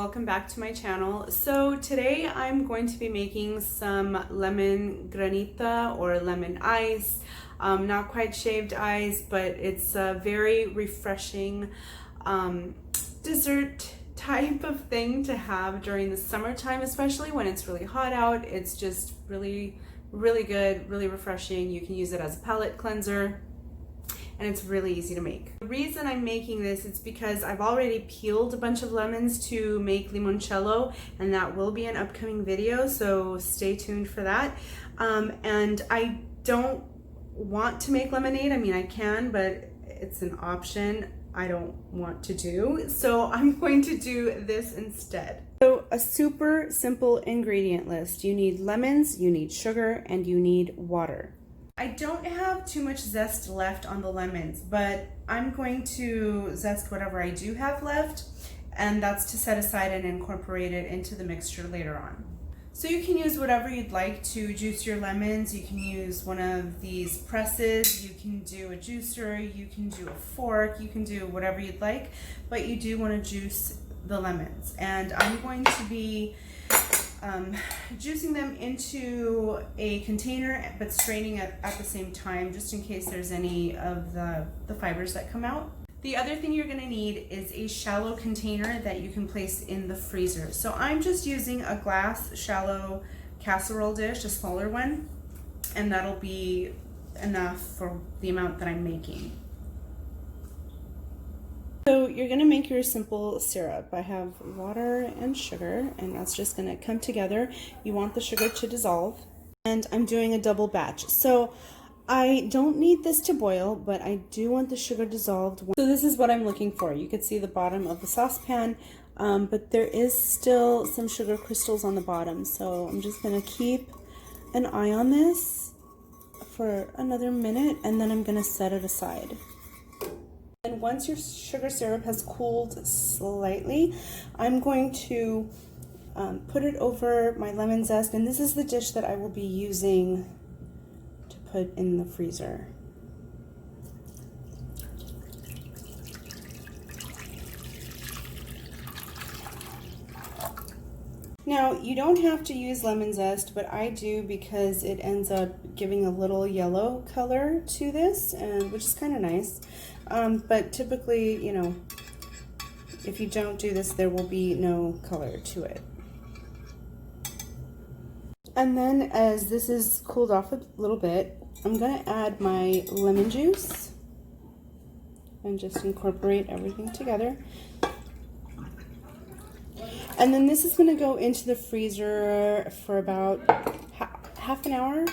welcome back to my channel. So today I'm going to be making some lemon granita or lemon ice. Not quite shaved ice, but it's a very refreshing dessert type of thing to have during the summertime, especially when it's really hot out. It's just really good, really refreshing. You can use it as a palate cleanser, and it's really easy to make. The reason I'm making this is because I've already peeled a bunch of lemons to make limoncello, and that will be an upcoming video, so stay tuned for that. And I don't want to make lemonade. I mean, I can, but it's an option I don't want to do, so I'm going to do this instead. So a super simple ingredient list. You need lemons, you need sugar, and you need water. I don't have too much zest left on the lemons, but I'm going to zest whatever I do have left, and that's to set aside and incorporate it into the mixture later on. So you can use whatever you'd like to juice your lemons. You can use one of these presses, you can do a juicer, you can do a fork, you can do whatever you'd like, but you do want to juice the lemons. And I'm going to be juicing them into a container, but straining it at the same time, just in case there's any of the fibers that come out. The other thing you're going to need is a shallow container that you can place in the freezer. So I'm just using a glass shallow casserole dish, a smaller one, and that'll be enough for the amount that I'm making. So you're going to make your simple syrup. I have water and sugar, and that's just going to come together. You want the sugar to dissolve, and I'm doing a double batch. So I don't need this to boil, but I do want the sugar dissolved. So this is what I'm looking for. You could see the bottom of the saucepan, but there is still some sugar crystals on the bottom. So I'm just going to keep an eye on this for another minute, and then I'm going to set it aside. And once your sugar syrup has cooled slightly, I'm going to put it over my lemon zest, and this is the dish that I will be using to put in the freezer. Now, you don't have to use lemon zest, but I do because it ends up giving a little yellow color to this, and which is kind of nice. But typically, you know, if you don't do this, there will be no color to it. And then as this is cooled off a little bit, I'm going to add my lemon juice and just incorporate everything together. And then this is going to go into the freezer for about half an hour.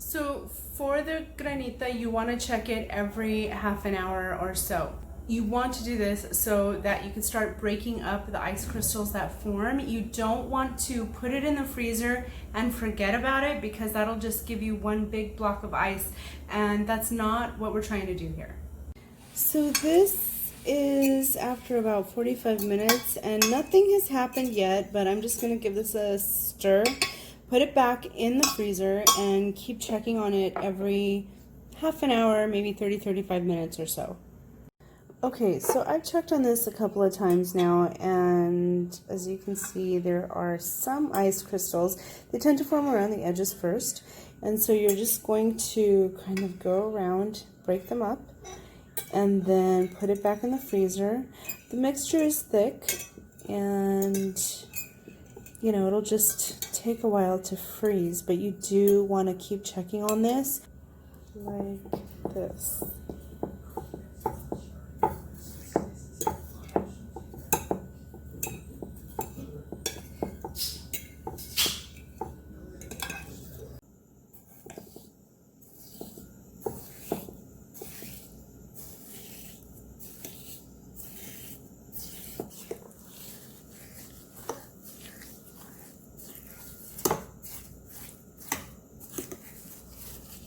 So for the granita, you want to check it every half an hour or so. You want to do this so that you can start breaking up the ice crystals that form. You don't want to put it in the freezer and forget about it, because that'll just give you one big block of ice, and that's not what we're trying to do here. So this is after about 45 minutes, and nothing has happened yet, but I'm just going to give this a stir. Put it back in the freezer and keep checking on it every half an hour, maybe 30-35 minutes or so. Okay, so I've checked on this a couple of times now, and as you can see, there are some ice crystals. They tend to form around the edges first, and so you're just going to kind of go around, break them up, and then put it back in the freezer. The mixture is thick, and you know, it'll just take a while to freeze, but you do want to keep checking on this like this.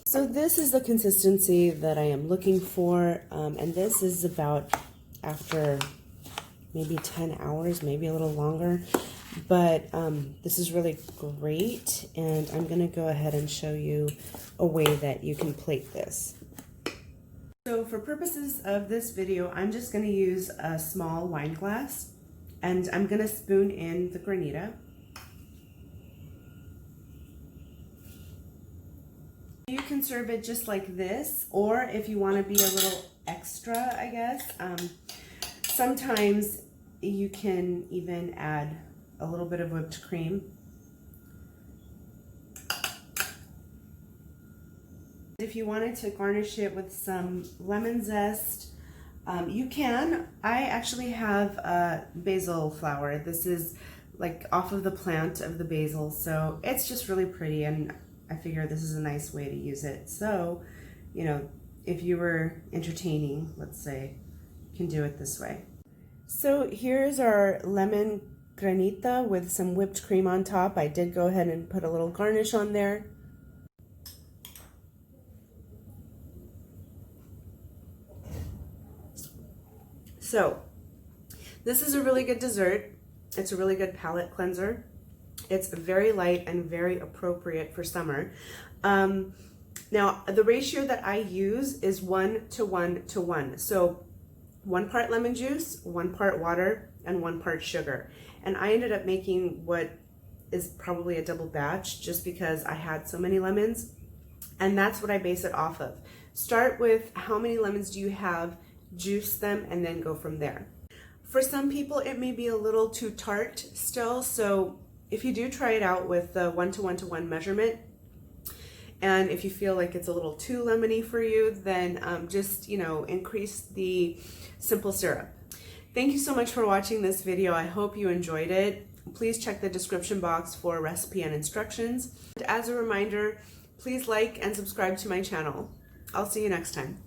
So this is the consistency that I am looking for, and this is about after maybe 10 hours, maybe a little longer, but this is really great, and I'm going to go ahead and show you a way that you can plate this. So for purposes of this video, I'm just going to use a small wine glass, And I'm gonna spoon in the Granita. You can serve it just like this, or if you want to be a little extra, I guess, sometimes you can even add a little bit of whipped cream. If you wanted to garnish it with some lemon zest, you can. I actually have basil flower. This is like off of the plant of the basil, so it's just really pretty, and I figure this is a nice way to use it. So, you know, if you were entertaining, let's say, you can do it this way. So here's our lemon granita with some whipped cream on top. I did go ahead and put a little garnish on there. So this is a really good dessert. It's a really good palate cleanser. It's very light and very appropriate for summer. Now, the ratio that I use is 1 to 1 to 1. So 1 part lemon juice, 1 part water, and 1 part sugar. And I ended up making what is probably a double batch just because I had so many lemons. And that's what I base it off of. Start with how many lemons do you have, juice them, and then go from there. For some people, it may be a little too tart still, so if you do try it out with the 1 to 1 to 1 measurement, and if you feel like it's a little too lemony for you, then just, you know, increase the simple syrup. Thank you so much for watching this video. I hope you enjoyed it. Please check the description box for recipe and instructions. And as a reminder, please like and subscribe to my channel. I'll see you next time.